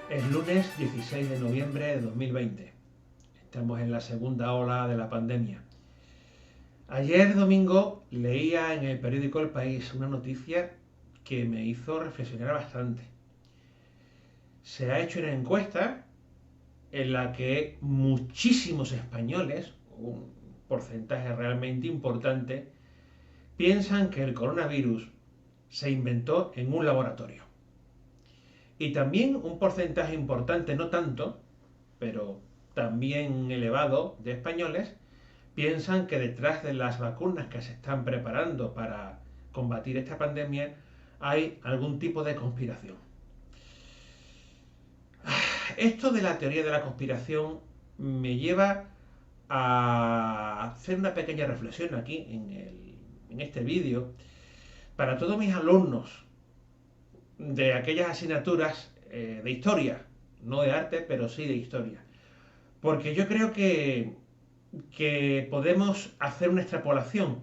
Es lunes 16 de noviembre de 2020. Estamos en la segunda ola de la pandemia. Ayer domingo leía en el periódico El País una noticia que me hizo reflexionar bastante. Se ha hecho una encuesta en la que muchísimos españoles, un porcentaje realmente importante, piensan que el coronavirus se inventó en un laboratorio. Y también un porcentaje importante, no tanto, pero también elevado, de españoles piensan que detrás de las vacunas que se están preparando para combatir esta pandemia hay algún tipo de conspiración. Esto de la teoría de la conspiración me lleva a hacer una pequeña reflexión aquí en este vídeo para todos mis alumnos de aquellas asignaturas de historia, no de arte, pero sí de historia. Porque yo creo que podemos hacer una extrapolación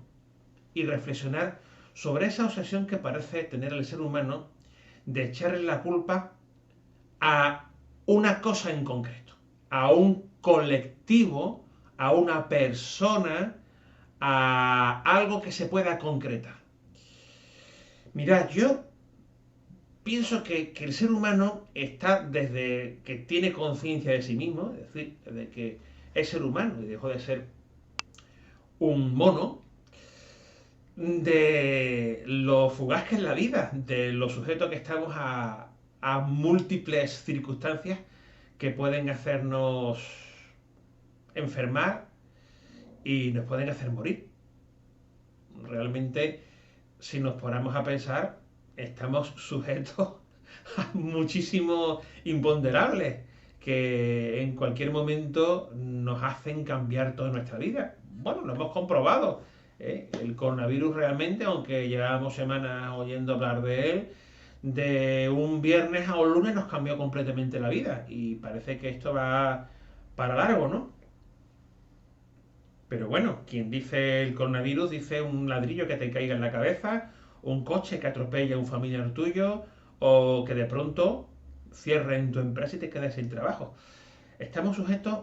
y reflexionar sobre esa obsesión que parece tener el ser humano de echarle la culpa a una cosa en concreto, a un colectivo, a una persona, a algo que se pueda concretar. Mirad, yo pienso que el ser humano está desde que tiene conciencia de sí mismo, es decir, desde que es ser humano y dejó de ser un mono, de lo fugaz que es la vida, de lo sujeto que estamos a múltiples circunstancias que pueden hacernos enfermar y nos pueden hacer morir. Realmente, si nos ponemos a pensar, estamos sujetos a muchísimos imponderables que en cualquier momento nos hacen cambiar toda nuestra vida. Bueno, lo hemos comprobado. El coronavirus realmente, aunque llevábamos semanas oyendo hablar de él, de un viernes a un lunes nos cambió completamente la vida y parece que esto va para largo, ¿no? Pero bueno, quien dice el coronavirus dice un ladrillo que te caiga en la cabeza, un coche que atropella a un familiar tuyo o que de pronto cierren tu empresa y te quedes sin trabajo. Estamos sujetos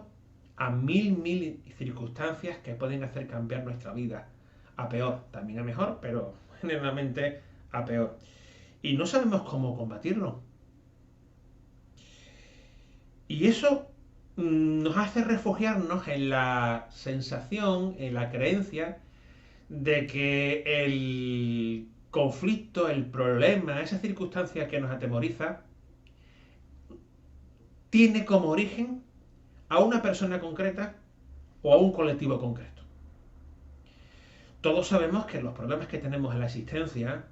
a mil circunstancias que pueden hacer cambiar nuestra vida a peor, también a mejor, pero generalmente a peor. Y no sabemos cómo combatirlo. Y eso nos hace refugiarnos en la sensación, en la creencia de que el conflicto, el problema, esa circunstancia que nos atemoriza, tiene como origen a una persona concreta o a un colectivo concreto. Todos sabemos que los problemas que tenemos en la existencia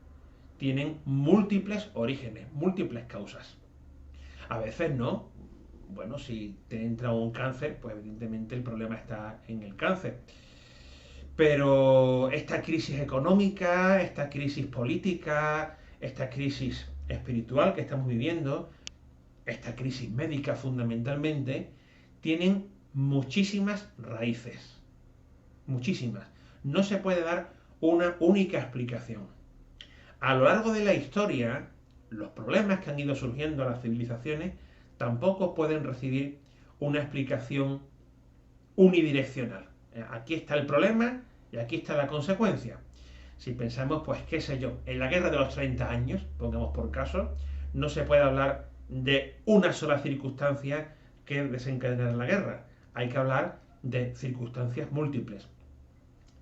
tienen múltiples orígenes, múltiples causas. A veces no. Bueno, si te entra un cáncer, pues evidentemente el problema está en el cáncer. Pero esta crisis económica, esta crisis política, esta crisis espiritual que estamos viviendo, esta crisis médica fundamentalmente, tienen muchísimas raíces. Muchísimas. No se puede dar una única explicación. A lo largo de la historia, los problemas que han ido surgiendo a las civilizaciones tampoco pueden recibir una explicación unidireccional. Aquí está el problema y aquí está la consecuencia. Si pensamos, pues qué sé yo, en la guerra de los 30 años, pongamos por caso, no se puede hablar de una sola circunstancia que desencadenara la guerra. Hay que hablar de circunstancias múltiples.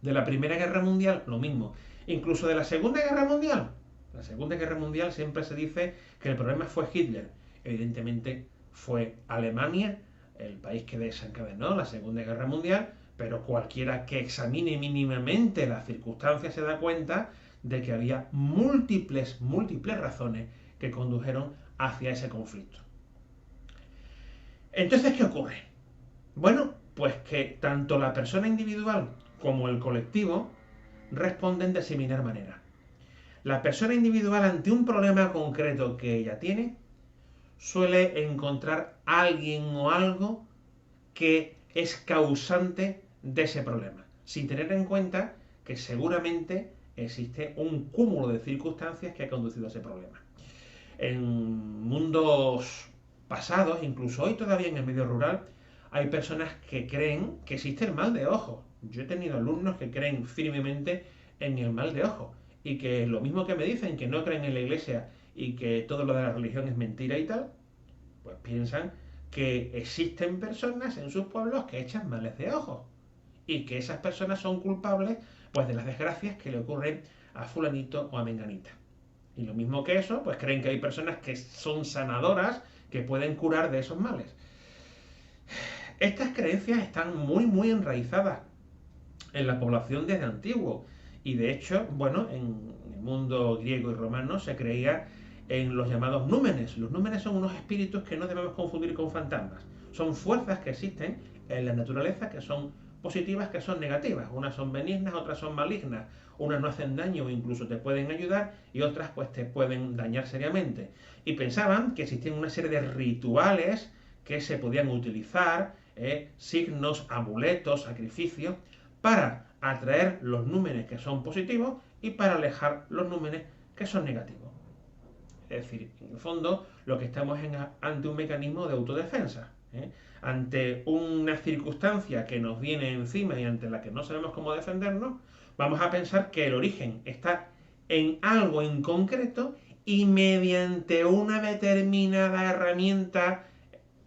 De la Primera Guerra Mundial, lo mismo. Incluso de la Segunda Guerra Mundial. La Segunda Guerra Mundial siempre se dice que el problema fue Hitler. Evidentemente fue Alemania, el país que desencadenó la Segunda Guerra Mundial, pero cualquiera que examine mínimamente las circunstancias se da cuenta de que había múltiples razones que condujeron hacia ese conflicto. Entonces, ¿qué ocurre? Bueno, pues que tanto la persona individual como el colectivo responden de similar manera. La persona individual ante un problema concreto que ella tiene suele encontrar alguien o algo que es causante de ese problema, sin tener en cuenta que seguramente existe un cúmulo de circunstancias que ha conducido a ese problema. En mundos pasados, incluso hoy todavía en el medio rural, hay personas que creen que existe el mal de ojo. Yo he tenido alumnos que creen firmemente en el mal de ojo y que lo mismo que me dicen que no creen en la iglesia y que todo lo de la religión es mentira y tal, pues piensan que existen personas en sus pueblos que echan males de ojo y que esas personas son culpables pues de las desgracias que le ocurren a fulanito o a menganita. Y lo mismo que eso, pues creen que hay personas que son sanadoras que pueden curar de esos males. Estas creencias están muy enraizadas en la población desde antiguo. Y de hecho, bueno, en el mundo griego y romano se creía en los llamados númenes. Los númenes son unos espíritus que no debemos confundir con fantasmas. Son fuerzas que existen en la naturaleza que son positivas, que son negativas. Unas son benignas, otras son malignas. Unas no hacen daño o incluso te pueden ayudar y otras pues te pueden dañar seriamente. Y pensaban que existían una serie de rituales que se podían utilizar, signos, amuletos, sacrificios, para atraer los númenes que son positivos y para alejar los númenes que son negativos. Es decir, en el fondo, lo que estamos ante un mecanismo de autodefensa. Ante una circunstancia que nos viene encima y ante la que no sabemos cómo defendernos, vamos a pensar que el origen está en algo en concreto y mediante una determinada herramienta,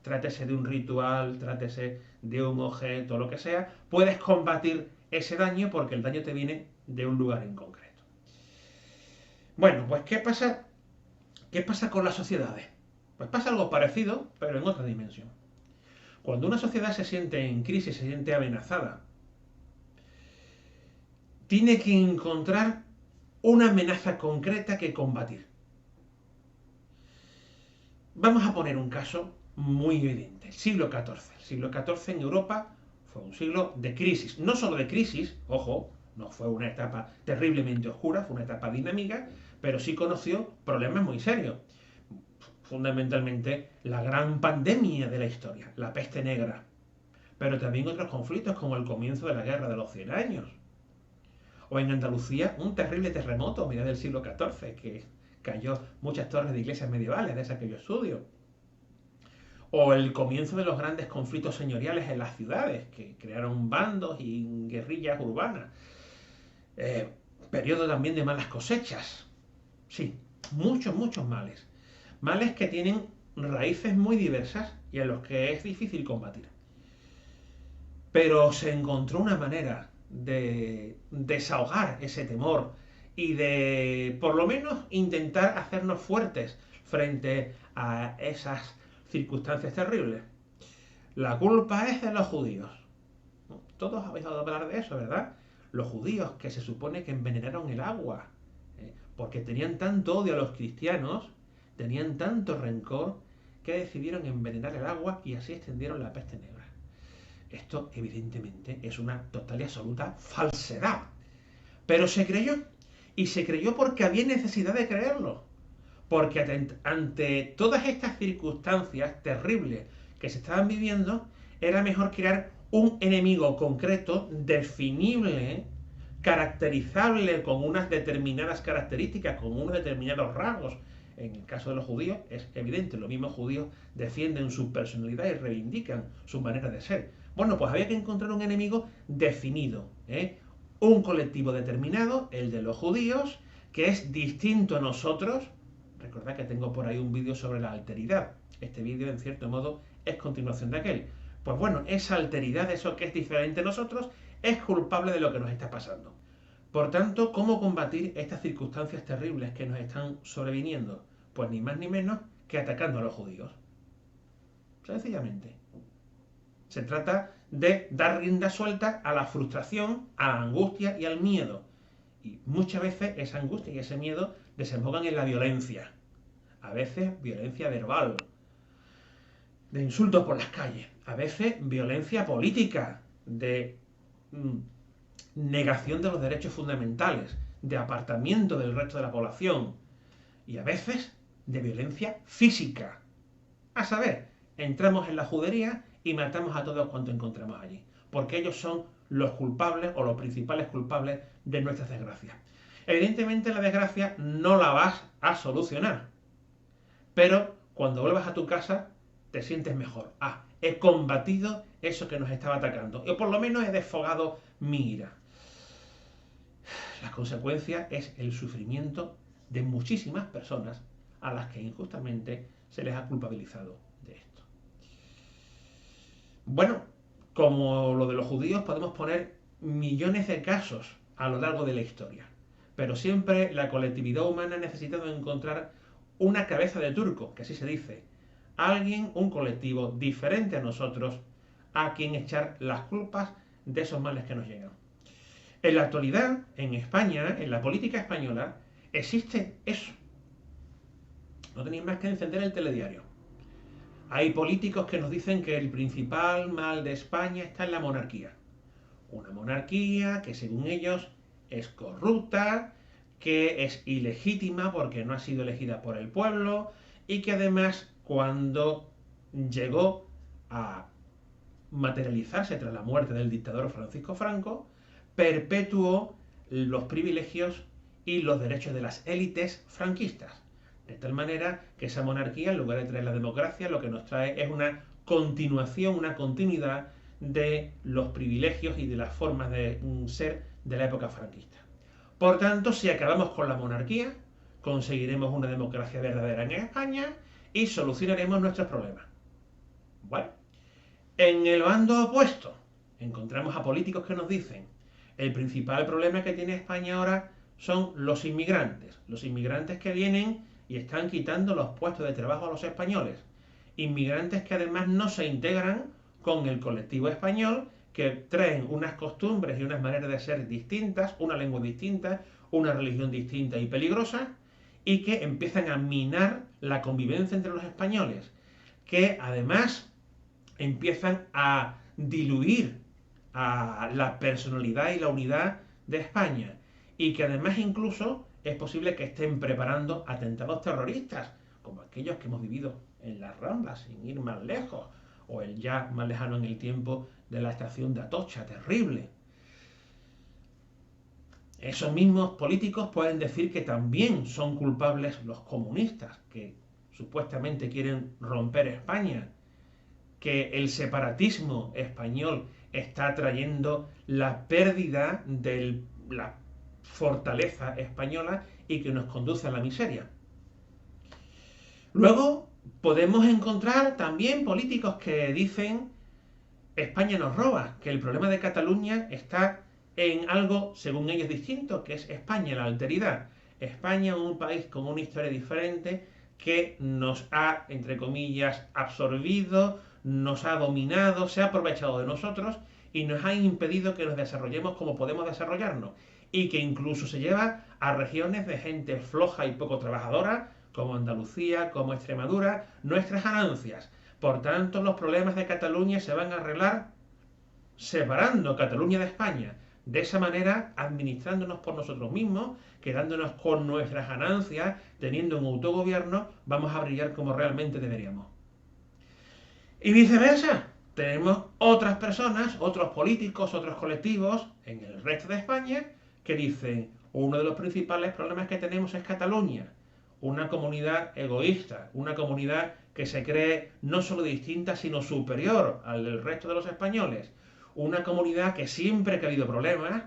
trátese de un ritual, trátese de un objeto, lo que sea, puedes combatir ese daño porque el daño te viene de un lugar en concreto. Bueno, pues ¿qué pasa? ¿Qué pasa con las sociedades? Pues pasa algo parecido, pero en otra dimensión. Cuando una sociedad se siente en crisis, se siente amenazada, tiene que encontrar una amenaza concreta que combatir. Vamos a poner un caso muy evidente, el siglo XIV. El siglo XIV en Europa fue un siglo de crisis, no solo de crisis, ojo, no fue una etapa terriblemente oscura, fue una etapa dinámica, pero sí conoció problemas muy serios. Fundamentalmente la gran pandemia de la historia, la peste negra, pero también otros conflictos como el comienzo de la Guerra de los 100 años. O en Andalucía un terrible terremoto a mediados del siglo XIV que cayó muchas torres de iglesias medievales de esas que yo estudio. O el comienzo de los grandes conflictos señoriales en las ciudades que crearon bandos y guerrillas urbanas. Periodo también de malas cosechas. Sí, muchos males. Males que tienen raíces muy diversas y a los que es difícil combatir. Pero se encontró una manera de desahogar ese temor y de, por lo menos, intentar hacernos fuertes frente a esas circunstancias terribles. La culpa es de los judíos. Todos habéis oído hablar de eso, ¿verdad? Los judíos que se supone que envenenaron el agua, porque tenían tanto odio a los cristianos, tenían tanto rencor, que decidieron envenenar el agua y así extendieron la peste negra. Esto, evidentemente, es una total y absoluta falsedad. Pero se creyó. Y se creyó porque había necesidad de creerlo. Porque ante todas estas circunstancias terribles que se estaban viviendo, era mejor crear un enemigo concreto, definible, caracterizable con unas determinadas características, con unos determinados rasgos. En el caso de los judíos es evidente, los mismos judíos defienden su personalidad y reivindican su manera de ser. Bueno, pues había que encontrar un enemigo definido, un colectivo determinado, el de los judíos, que es distinto a nosotros. Recordad que tengo por ahí un vídeo sobre la alteridad. Este vídeo, en cierto modo, es continuación de aquel. Pues bueno, esa alteridad, eso que es diferente a nosotros, es culpable de lo que nos está pasando. Por tanto, ¿cómo combatir estas circunstancias terribles que nos están sobreviniendo? Pues ni más ni menos que atacando a los judíos. Sencillamente. Se trata de dar rienda suelta a la frustración, a la angustia y al miedo. Y muchas veces esa angustia y ese miedo desembocan en la violencia. A veces violencia verbal, de insultos por las calles. A veces violencia política, de negación de los derechos fundamentales, de apartamiento del resto de la población. Y a veces de violencia física. A saber, entramos en la judería y matamos a todos cuantos encontramos allí. Porque ellos son los culpables o los principales culpables de nuestras desgracias. Evidentemente la desgracia no la vas a solucionar, pero cuando vuelvas a tu casa te sientes mejor. Ah, he combatido eso que nos estaba atacando, o por lo menos he desfogado mi ira. La consecuencia es el sufrimiento de muchísimas personas a las que injustamente se les ha culpabilizado de esto. Bueno, como lo de los judíos, podemos poner millones de casos a lo largo de la historia, pero siempre la colectividad humana ha necesitado encontrar una cabeza de turco, que así se dice, alguien, un colectivo diferente a nosotros, a quien echar las culpas de esos males que nos llegan. En la actualidad, en España, en la política española, existe eso. No tenéis más que encender el telediario. Hay políticos que nos dicen que el principal mal de España está en la monarquía. Una monarquía que, según ellos, es corrupta, que es ilegítima porque no ha sido elegida por el pueblo y que además, cuando llegó a materializarse tras la muerte del dictador Francisco Franco, perpetuó los privilegios y los derechos de las élites franquistas. De tal manera que esa monarquía, en lugar de traer la democracia, lo que nos trae es una continuación, una continuidad de los privilegios y de las formas de ser de la época franquista. Por tanto, si acabamos con la monarquía, conseguiremos una democracia verdadera en España y solucionaremos nuestros problemas. Bueno, en el bando opuesto encontramos a políticos que nos dicen el principal problema que tiene España ahora son los inmigrantes que vienen y están quitando los puestos de trabajo a los españoles, inmigrantes que además no se integran con el colectivo español, que traen unas costumbres y unas maneras de ser distintas, una lengua distinta, una religión distinta y peligrosa, y que empiezan a minar la convivencia entre los españoles, que además empiezan a diluir a la personalidad y la unidad de España, y que además incluso es posible que estén preparando atentados terroristas, como aquellos que hemos vivido en las Ramblas, sin ir más lejos, o el ya más lejano en el tiempo de la estación de Atocha, terrible. Esos mismos políticos pueden decir que también son culpables los comunistas, que supuestamente quieren romper España, que el separatismo español está trayendo la pérdida de la fortaleza española y que nos conduce a la miseria. Luego podemos encontrar también políticos que dicen España nos roba, que el problema de Cataluña está en algo, según ellos, distinto, que es España, la alteridad. España, un país con una historia diferente que nos ha, entre comillas, absorbido, nos ha dominado, se ha aprovechado de nosotros y nos ha impedido que nos desarrollemos como podemos desarrollarnos. Y que incluso se lleva a regiones de gente floja y poco trabajadora, como Andalucía, como Extremadura, nuestras ganancias. Por tanto, los problemas de Cataluña se van a arreglar separando Cataluña de España. De esa manera, administrándonos por nosotros mismos, quedándonos con nuestras ganancias, teniendo un autogobierno, vamos a brillar como realmente deberíamos. Y viceversa, tenemos otras personas, otros políticos, otros colectivos en el resto de España que dicen, uno de los principales problemas que tenemos es Cataluña, una comunidad egoísta, una comunidad que se cree no solo distinta, sino superior al del resto de los españoles, una comunidad que siempre que ha habido problemas,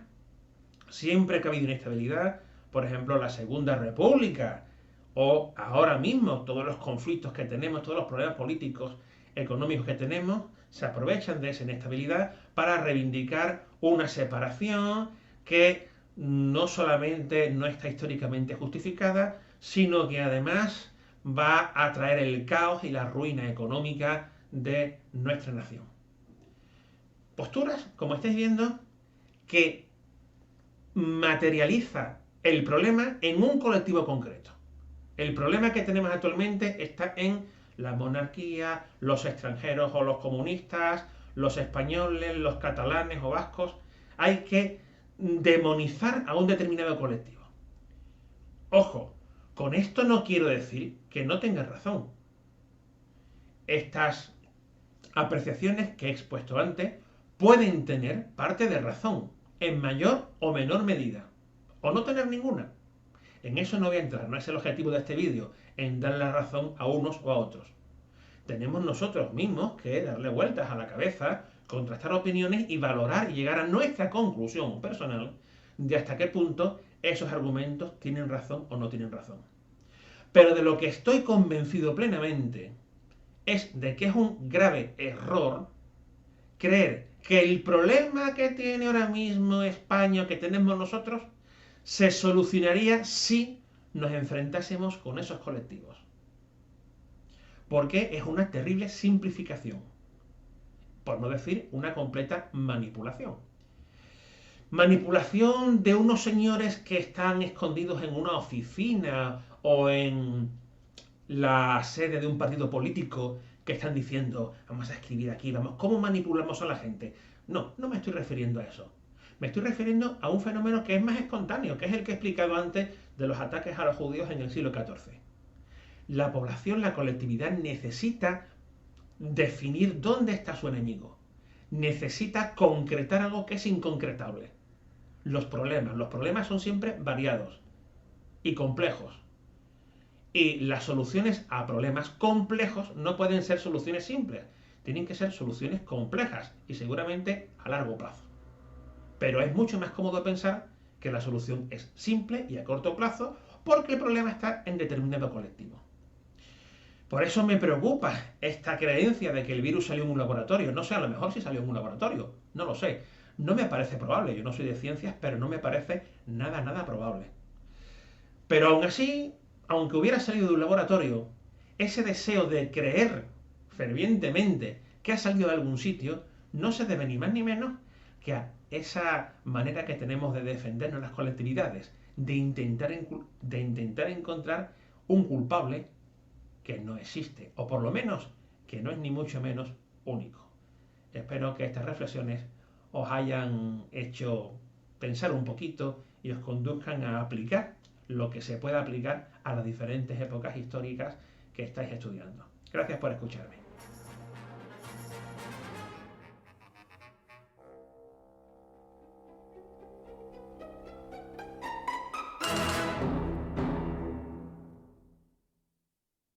siempre que ha habido inestabilidad, por ejemplo la Segunda República, o ahora mismo todos los conflictos que tenemos, todos los problemas políticos, económicos que tenemos, se aprovechan de esa inestabilidad para reivindicar una separación que no solamente no está históricamente justificada, sino que además va a traer el caos y la ruina económica de nuestra nación. Posturas, como estáis viendo, que materializa el problema en un colectivo concreto. El problema que tenemos actualmente está en la monarquía, los extranjeros o los comunistas, los españoles, los catalanes o vascos. Hay que demonizar a un determinado colectivo. Ojo, con esto no quiero decir que no tenga razón. Estas apreciaciones que he expuesto antes pueden tener parte de razón, en mayor o menor medida, o no tener ninguna. En eso no voy a entrar, no es el objetivo de este vídeo, en dar la razón a unos o a otros. Tenemos nosotros mismos que darle vueltas a la cabeza, contrastar opiniones y valorar y llegar a nuestra conclusión personal de hasta qué punto esos argumentos tienen razón o no tienen razón. Pero de lo que estoy convencido plenamente es de que es un grave error creer que el problema que tiene ahora mismo España, que tenemos nosotros, se solucionaría si nos enfrentásemos con esos colectivos. Porque es una terrible simplificación, por no decir una completa manipulación. Manipulación de unos señores que están escondidos en una oficina o en la sede de un partido político que están diciendo, vamos a escribir aquí, vamos, ¿cómo manipulamos a la gente? No, no me estoy refiriendo a eso. Me estoy refiriendo a un fenómeno que es más espontáneo, que es el que he explicado antes de los ataques a los judíos en el siglo XIV. La población, la colectividad necesita definir dónde está su enemigo. Necesita concretar algo que es inconcretable. Los problemas son siempre variados y complejos. Y las soluciones a problemas complejos no pueden ser soluciones simples. Tienen que ser soluciones complejas y seguramente a largo plazo. Pero es mucho más cómodo pensar que la solución es simple y a corto plazo porque el problema está en determinado colectivo. Por eso me preocupa esta creencia de que el virus salió en un laboratorio. No sé, a lo mejor sí salió en un laboratorio. No lo sé. No me parece probable. Yo no soy de ciencias, pero no me parece nada probable. Pero aún así, aunque hubiera salido de un laboratorio, ese deseo de creer fervientemente que ha salido de algún sitio no se debe ni más ni menos que a esa manera que tenemos de defendernos las colectividades, de intentar encontrar un culpable que no existe, o por lo menos que no es ni mucho menos único. Espero que estas reflexiones os hayan hecho pensar un poquito y os conduzcan a aplicar lo que se pueda aplicar a las diferentes épocas históricas que estáis estudiando. Gracias por escucharme.